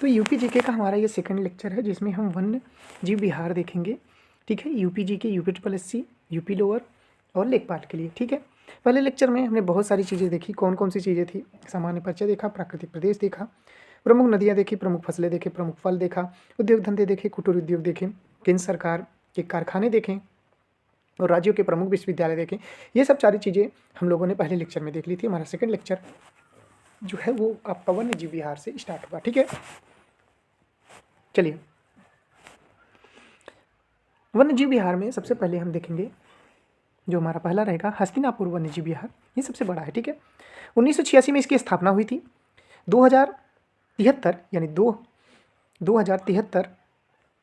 तो UP GK का हमारा ये सेकंड लेक्चर है जिसमें हम वन्य जीव विहार देखेंगे। ठीक है, UP GK, UP triple SC, UP lower और लेखपाल के लिए। ठीक है, पहले लेक्चर में हमने बहुत सारी चीज़ें देखी। कौन कौन सी चीज़ें थी? सामान्य परिचय देखा, प्राकृतिक प्रदेश देखा, प्रमुख नदियाँ देखी, प्रमुख फसलें देखे, प्रमुख फल देखा, उद्योग धंधे देखे, कुटीर उद्योग देखे, केंद्र सरकार के कारखाने देखें और राज्यों के प्रमुख विश्वविद्यालय देखें। ये सब सारी चीज़ें हम लोगों ने पहले लेक्चर में देख ली थी। हमारा सेकंड लेक्चर जो है वो आपका वन्य जीव विहार से स्टार्ट होगा। ठीक है, चलिए वन्य जीव विहार में सबसे पहले हम देखेंगे जो हमारा पहला रहेगा हस्तिनापुर वन्य जीव विहार। ये सबसे बड़ा है। ठीक है, 1986 में इसकी स्थापना हुई थी। 2073 यानी 2073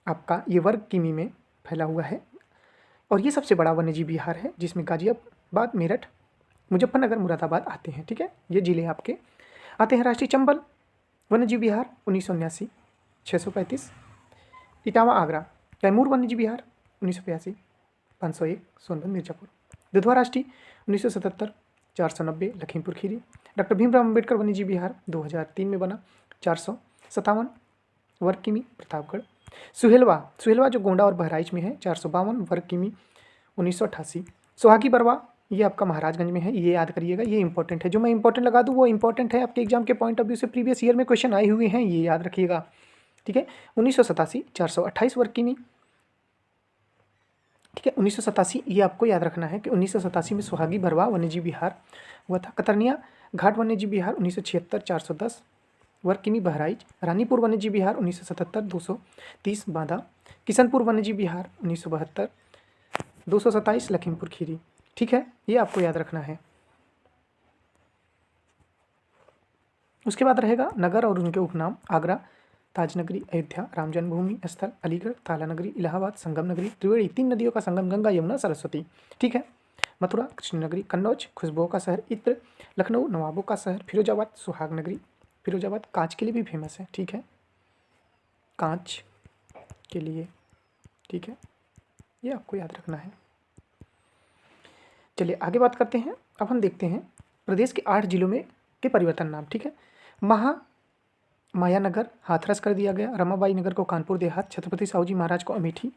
आपका ये वर्ग किमी में फैला हुआ है और ये सबसे बड़ा वन्य जीव विहार है जिसमें गाजियाबाद, मेरठ, मुजफ्फरनगर, मुरादाबाद आते हैं। ठीक है, ये जिले आपके आते हैं। राष्ट्रीय चंबल वन्य जीव विहार 1979 635, इटावा आगरा। कैमूर वन्य जीव विहार 1982 501 सोनभद्र मिर्जापुर। दुधवा राष्ट्रीय 1977 490 लखीमपुर खीरी। डॉक्टर भीमराव अम्बेडकर वन्य जीव विहार 2003 में बना 457 वर्ग किमी प्रतापगढ़। सुहेलवा जो गोंडा और बहराइच में है 452 वर्ग किमी 1988। सोहागी बरवा ये आपका महाराजगंज में है। ये याद करिएगा, ये इंपॉर्टेंट है। जो मैं इंपॉर्टेंट लगा दूँ वो इंपॉर्टेंट है आपके एग्जाम के पॉइंट ऑफ व्यू से। प्रीवियस ईयर में क्वेश्चन आए हुए हैं, ये याद रखिएगा। ठीक है, 1987 428 वर्ग किमी। ठीक है, 1987 ये आपको याद रखना है कि 1987 में सुहागी बरवा वन्यजीव विहार हुआ था। कतरनिया घाट वन्यजीव विहार 1976 410 वर्ग किमी बहराइच। रानीपुर वन्यजीव विहार 1977 230 बांदा। किशनपुर वन्यजीव विहार 1972 227 लखीमपुर खीरी। ठीक है, ये आपको याद रखना है। उसके बाद रहेगा नगर और उनके उपनाम। आगरा, ताजनगरी, अयोध्या, राम जन्मभूमि स्थल, अलीगढ़, ताला नगरी, इलाहाबाद, संगम नगरी, त्रिवेणी, 3 नदियों का संगम, गंगा, यमुना, सरस्वती। ठीक है, मथुरा, कृष्णनगरी, कन्नौज, खुशबुओं का शहर, इत्र, लखनऊ, नवाबों का शहर, फिरोजाबाद, सुहाग नगरी। फिरोजाबाद कांच के लिए भी फेमस है। ठीक है, कांच के लिए। ठीक है, ये आपको याद रखना है। चलिए आगे बात करते हैं। अब हम देखते हैं प्रदेश के 8 जिलों में के परिवर्तन नाम। ठीक है, मायानगर हाथरस कर दिया गया, रमाबाई नगर को कानपुर देहात, छत्रपति साहू जी महाराज को अमेठी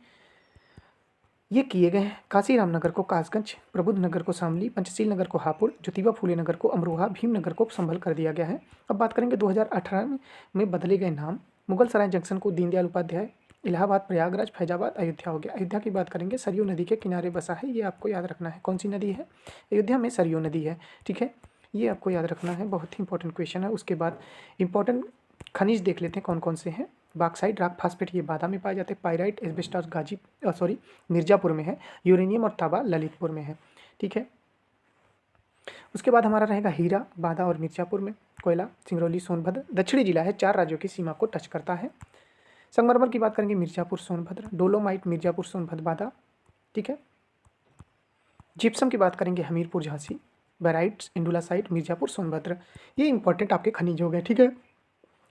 ये किए गए हैं। काशीराम नगर को कासगंज, प्रबुद्ध नगर को शामली, पंचशील नगर को हापुड़, ज्योतिबा फूले नगर को अमरोहा, भीम नगर को संभल कर दिया गया है। अब बात करेंगे 2018 में बदले गए नाम। मुगल सराय जंक्शन को दीनदयाल उपाध्याय, इलाहाबाद, प्रयागराज, फैजाबाद, अयोध्या हो गया। अयोध्या की बात करेंगे, सरयू नदी के किनारे बसा है। ये आपको याद रखना है। कौन सी नदी है? अयोध्या में सरयू नदी है। ठीक है, ये आपको याद रखना है, बहुत ही इंपॉर्टेंट क्वेश्चन है। उसके बाद इंपॉर्टेंट खनिज देख लेते हैं कौन कौन से हैं। बॉक्साइट, रॉक फास्फेट ये बादा में पाए जाते हैं। पाइराइट, एस्बेस्टॉस मिर्जापुर में है। यूरेनियम और तांबा ललितपुर में है। ठीक है, उसके बाद हमारा रहेगा हीरा, बादा और मिर्जापुर में। कोयला, सिंगरौली, सोनभद्र दक्षिणी जिला है, 4 राज्यों की सीमा को टच करता है। संगमरमर की बात करेंगे, मिर्जापुर, सोनभद्र। डोलोमाइट, मिर्जापुर, सोनभद्र, बादा। ठीक है, जिप्सम की बात करेंगे, हमीरपुर, झांसी। बेराइट्स, इंडुलासाइट, मिर्जापुर, सोनभद्र। ये इंपॉर्टेंट आपके खनिज हो गए। ठीक है,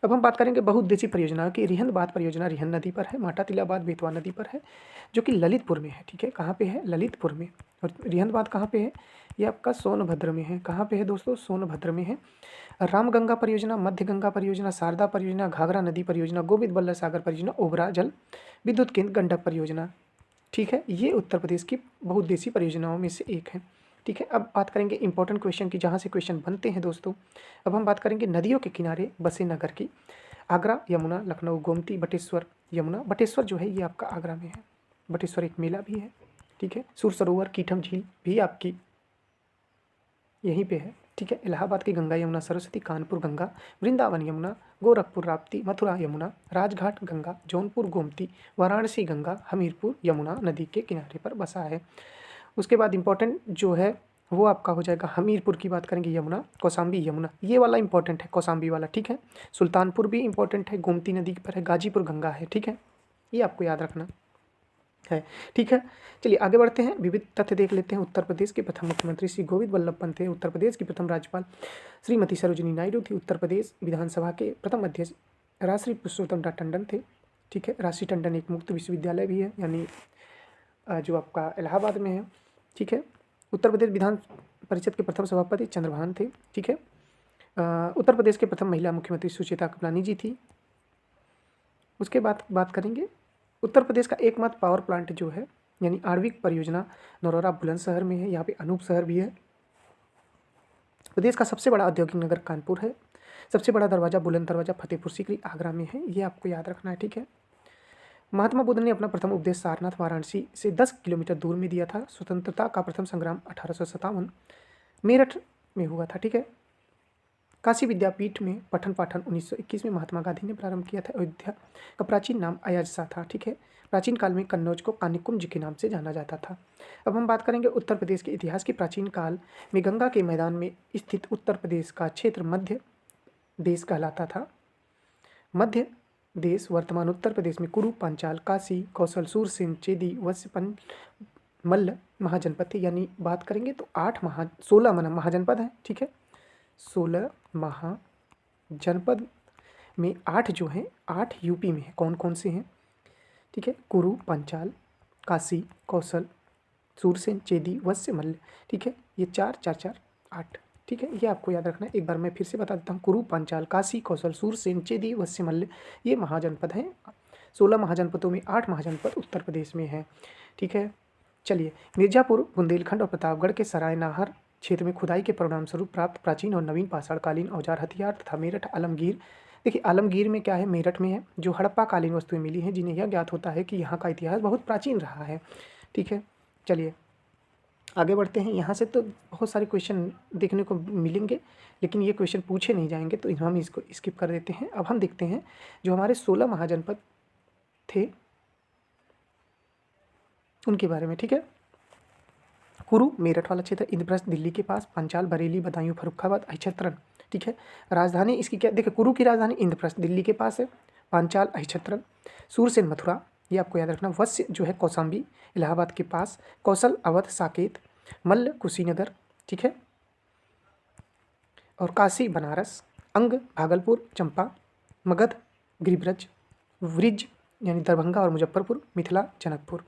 अब हम बात करेंगे बहुउद्देशीय परियोजनाओं की। रिहंद परियोजना रिहंद नदी पर है। माटा तिलाबाद बेतवा नदी पर है जो कि ललितपुर में है। ठीक है, कहाँ पे है? ललितपुर में। और रिहंद कहाँ पे है? ये आपका सोनभद्र में है। कहाँ पे है दोस्तों? सोनभद्र में है। रामगंगा परियोजना, मध्य गंगा परियोजना, शारदा परियोजना, घाघरा नदी परियोजना, गोविंद बल्लभ सागर परियोजना, ओबरा जल विद्युत केंद्र, गंडक परियोजना। ठीक है, ये उत्तर प्रदेश की बहुउद्देशीय परियोजनाओं में से एक है। ठीक है, अब बात करेंगे इंपॉर्टेंट क्वेश्चन की, जहाँ से क्वेश्चन बनते हैं दोस्तों। अब हम बात करेंगे नदियों के किनारे बसे नगर की। आगरा, यमुना, लखनऊ, गोमती, बटेश्वर, यमुना। बटेश्वर जो है ये आपका आगरा में है। बटेश्वर एक मेला भी है। ठीक है, सूर सरोवर, कीठम झील भी आपकी यहीं पे है। ठीक है, इलाहाबाद की गंगा, यमुना, सरस्वती, कानपुर गंगा, वृंदावन यमुना, गोरखपुर राप्ती, मथुरा यमुना, राजघाट गंगा, जौनपुर गोमती, वाराणसी गंगा, हमीरपुर यमुना नदी के किनारे पर बसा है। उसके बाद इंपॉर्टेंट जो है वो आपका हो जाएगा, हमीरपुर की बात करेंगे, यमुना, कौसाम्बी यमुना, ये वाला इंपॉर्टेंट है, कौसाम्बी वाला। ठीक है, सुल्तानपुर भी इंपॉर्टेंट है, गोमती नदी पर है, गाजीपुर गंगा है। ठीक है, ये आपको याद रखना है। ठीक है, चलिए आगे बढ़ते हैं। विविध तथ्य देख लेते हैं। उत्तर प्रदेश के प्रथम मुख्यमंत्री श्री गोविंद वल्लभ पंत थे। उत्तर प्रदेश की प्रथम राज्यपाल श्रीमती सरोजिनी नायडू थी। उत्तर प्रदेश विधानसभा के प्रथम अध्यक्ष राष्ट्रीय पुरुषोत्तम टंडन थे। ठीक है, राष्ट्रीय टंडन एक मुक्त विश्वविद्यालय भी है, यानी जो आपका इलाहाबाद में है। ठीक है, उत्तर प्रदेश विधान परिषद के प्रथम सभापति चंद्रभान थे। ठीक है, उत्तर प्रदेश के प्रथम महिला मुख्यमंत्री सुचेता कृपलानी जी थी। उसके बाद बात करेंगे उत्तर प्रदेश का एकमात्र पावर प्लांट जो है यानी आणविक परियोजना नरोरा बुलंदशहर में है। यहाँ पे अनूपशहर भी है। प्रदेश का सबसे बड़ा औद्योगिक नगर कानपुर है। सबसे बड़ा दरवाजा बुलंद दरवाजा फतेहपुर सीकरी आगरा में है। ये आपको याद रखना है, ठीक है। महात्मा बुद्ध ने अपना प्रथम उपदेश सारनाथ वाराणसी से 10 किलोमीटर दूर में दिया था। स्वतंत्रता का प्रथम संग्राम 1857 मेरठ में हुआ था, ठीक है। काशी विद्यापीठ में पठन पाठन 1921 में महात्मा गांधी ने प्रारंभ किया था। अयोध्या का प्राचीन नाम अयोध्या था, ठीक है। प्राचीन काल में कन्नौज को कानिकुंज के नाम से जाना जाता था। अब हम बात करेंगे उत्तर प्रदेश के इतिहास की। प्राचीन काल में गंगा के मैदान में स्थित उत्तर प्रदेश का क्षेत्र मध्य देश कहलाता था। मध्य देश वर्तमान उत्तर प्रदेश में कुरु, पांचाल, काशी, कौशल, सूरसेन, चेदी, वत्स्य, मल्ल महाजनपद थे। यानी बात करेंगे तो 16 महाजनपद हैं, ठीक है। 16 महाजनपद में 8 जो हैं 8 यूपी में है। कौन कौन से हैं, ठीक है। कुरु, पांचाल, काशी, कौशल, सूरसेन, चेदी, वत्स्य, मल्ल, ठीक है। ये 4 4 4 8, ठीक है। ये आपको याद रखना है। एक बार मैं फिर से बता देता हूँ। कुरु, पांचाल, काशी, कौशल, सूरसेन, चेदी, वत्स्य, मल्ल, ये महाजनपद हैं। 16 महाजनपदों में 8 महाजनपद उत्तर प्रदेश में हैं, ठीक है। चलिए, मिर्जापुर, बुंदेलखंड और प्रतापगढ़ के सरायनाहर क्षेत्र में खुदाई के परिणाम स्वरूप प्राप्त प्राचीन और नवीन पाषाणकालीन औजार हथियार तथा मेरठ, आलमगीर। देखिए, आलमगीर में क्या है, मेरठ में है, जो हड़प्पा कालीन वस्तुएं मिली हैं, जिन्हें यह ज्ञात होता है कि यहाँ का इतिहास बहुत प्राचीन रहा है, ठीक है। चलिए आगे बढ़ते हैं। यहाँ से तो बहुत सारे क्वेश्चन देखने को मिलेंगे, लेकिन ये क्वेश्चन पूछे नहीं जाएंगे, तो हम इसको स्किप कर देते हैं। अब हम देखते हैं जो हमारे 16 महाजनपद थे उनके बारे में, ठीक है। कुरु मेरठ वाला क्षेत्र, इंद्रप्रस्थ दिल्ली के पास, पांचाल बरेली, बदायूं फर्रुखाबाद, अहिच्छत्रन, ठीक है। राजधानी इसकी क्या, देखिए कुरु की राजधानी इंद्रप्रस्थ दिल्ली के पास है, पांचाल अहिच्छत्रन, सूरसेन मथुरा, ये आपको याद रखना। वत्स्य जो है कौशाम्बी इलाहाबाद के पास, कौशल अवध साकेत, मल्ल कुशीनगर, ठीक है। और काशी बनारस, अंग भागलपुर, चंपा, मगध गिरिब्रज, वृज यानी दरभंगा और मुजफ्फरपुर, मिथिला जनकपुर।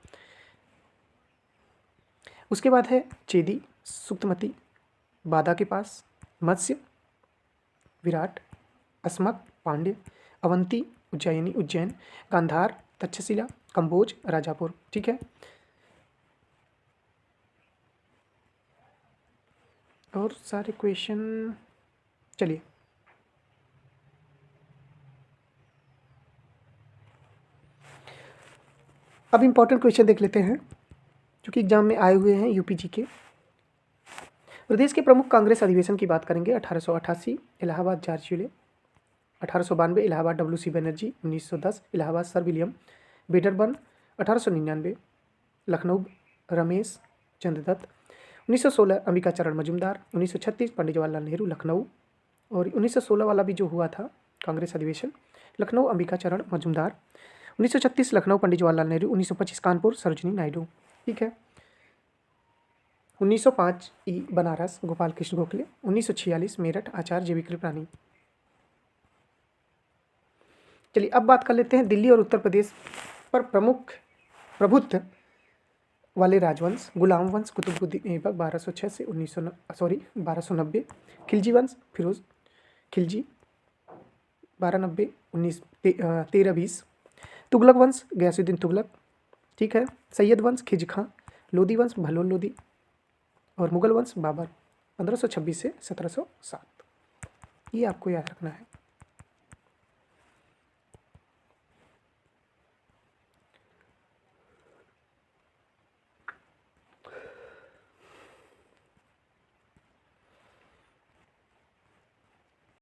उसके बाद है चेदी सुक्तमती बादा के पास, मत्स्य विराट, अस्मक पांड्य, अवंती उज्जैन, गांधार तक्षशिला, कंबोज राजापुर, ठीक है। और सारे क्वेश्चन, चलिए अब इम्पोर्टेंट क्वेश्चन देख लेते हैं जो कि एग्जाम में आए हुए हैं यूपीजी के। प्रदेश के प्रमुख कांग्रेस अधिवेशन की बात करेंगे। 1888 Allahabad George Yule, 1892 Allahabad W C. Banerjee, 1910 Allahabad sir William Wedderburn, 1899 Lucknow Ramesh Chandra Dutt, 1916 Ambika Charan Majumdar, 1936 Pandit Jawaharlal Nehru Lucknow. और 1916 वाला भी जो हुआ था कांग्रेस अधिवेशन, लखनऊ अंबिका चरण मजूमदार, 1936 लखनऊ पंडित जवाहरलाल नेहरू, 1925 कानपुर सरोजिनी नायडू, ठीक है। 1905 बनारस गोपाल कृष्ण गोखले, 1946 मेरठ आचार्य जे.बी. कृपलानी। चलिए अब बात कर लेते हैं दिल्ली और उत्तर प्रदेश पर प्रमुख प्रभुत्व वाले राजवंश। गुलाम वंश कुतुबुद्दीन ऐबक 1206 से 1290, खिलजी वंश फिरोज खिलजी 1290 1320, तुगलक वंश गयासुद्दीन तुगलक, ठीक है। सैयद वंश खिज खां, लोदी वंश भलोल लोदी, और मुगल वंश बाबर 1526 से 1707। ये आपको याद रखना है।